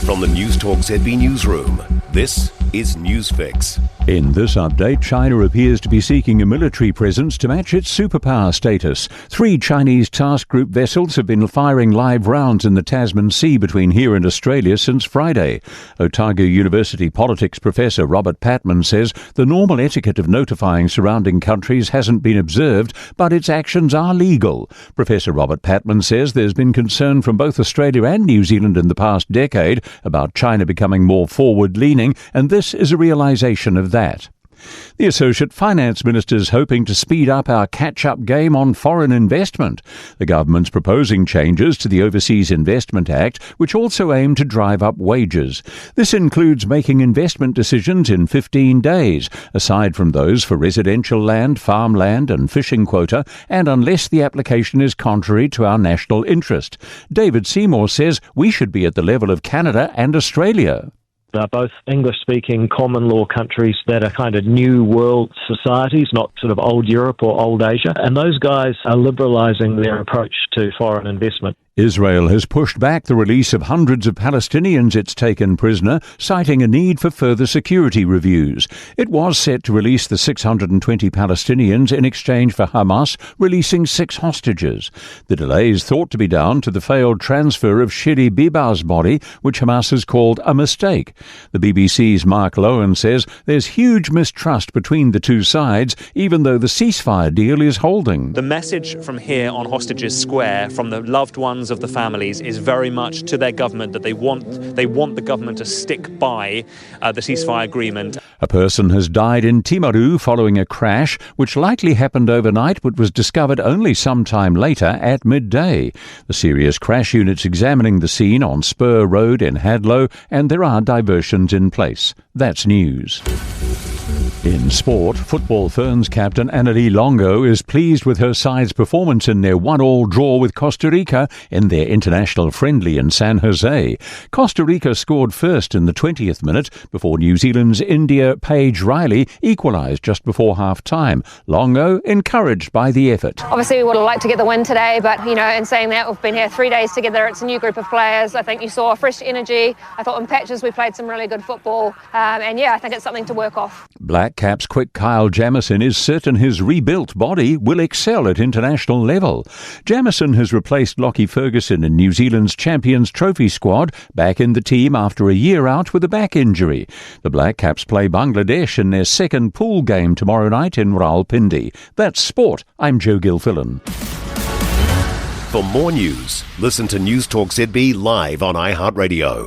From the Newstalk ZB newsroom, this is Newsfix. In this update, China appears to be seeking a military presence to match its superpower status. 3 Chinese task group vessels have been firing live rounds in the Tasman Sea between here and Australia since Friday. Otago University politics professor Robert Patman says the normal etiquette of notifying surrounding countries hasn't been observed, but its actions are legal. Professor Robert Patman says there's been concern from both Australia and New Zealand in the past decade about China becoming more forward-leaning, and this is a realisation of that. The Associate Finance Minister is hoping to speed up our catch-up game on foreign investment. The government's proposing changes to the Overseas Investment Act, which also aim to drive up wages. This includes making investment decisions in 15 days, aside from those for residential land, farmland and fishing quota, and unless the application is contrary to our national interest. David Seymour says we should be at the level of Canada and Australia. They're both English-speaking common law countries that are kind of new world societies, not sort of old Europe or old Asia. And those guys are liberalising their approach to foreign investment. Israel has pushed back the release of hundreds of Palestinians it's taken prisoner, citing a need for further security reviews. It was set to release the 620 Palestinians in exchange for Hamas releasing 6 hostages. The delay is thought to be down to the failed transfer of Shiri Bibar's body, which Hamas has called a mistake. The BBC's Mark Lowen says there's huge mistrust between the two sides, even though the ceasefire deal is holding. The message from here on Hostages Square from the loved ones of the families is very much to their government that they want the government to stick by the ceasefire agreement. A person has died in Timaru following a crash, which likely happened overnight but was discovered only some time later at midday. The serious crash unit's examining the scene on Spur Road in Hadlow, and there are diversions in place. That's news. In sport, Football Ferns captain Annalie Longo is pleased with her side's performance in their 1-1 draw with Costa Rica in their international friendly in San Jose. Costa Rica scored first in the 20th minute before New Zealand's India Paige Riley equalised just before half-time. Longo encouraged by the effort. Obviously we would have liked to get the win today, but in saying that, we've been here 3 days together. It's a new group of players. I think you saw fresh energy. I thought in patches we played some really good football, I think it's something to work off. Black Caps quick Kyle Jamieson is certain his rebuilt body will excel at international level. Jamieson has replaced Lockie Ferguson in New Zealand's Champions Trophy squad, back in the team after a year out with a back injury. The Black Caps play Bangladesh in their second pool game tomorrow night in Rawalpindi. That's sport. I'm Joe Gilfillan. For more news, listen to Newstalk ZB live on iHeartRadio.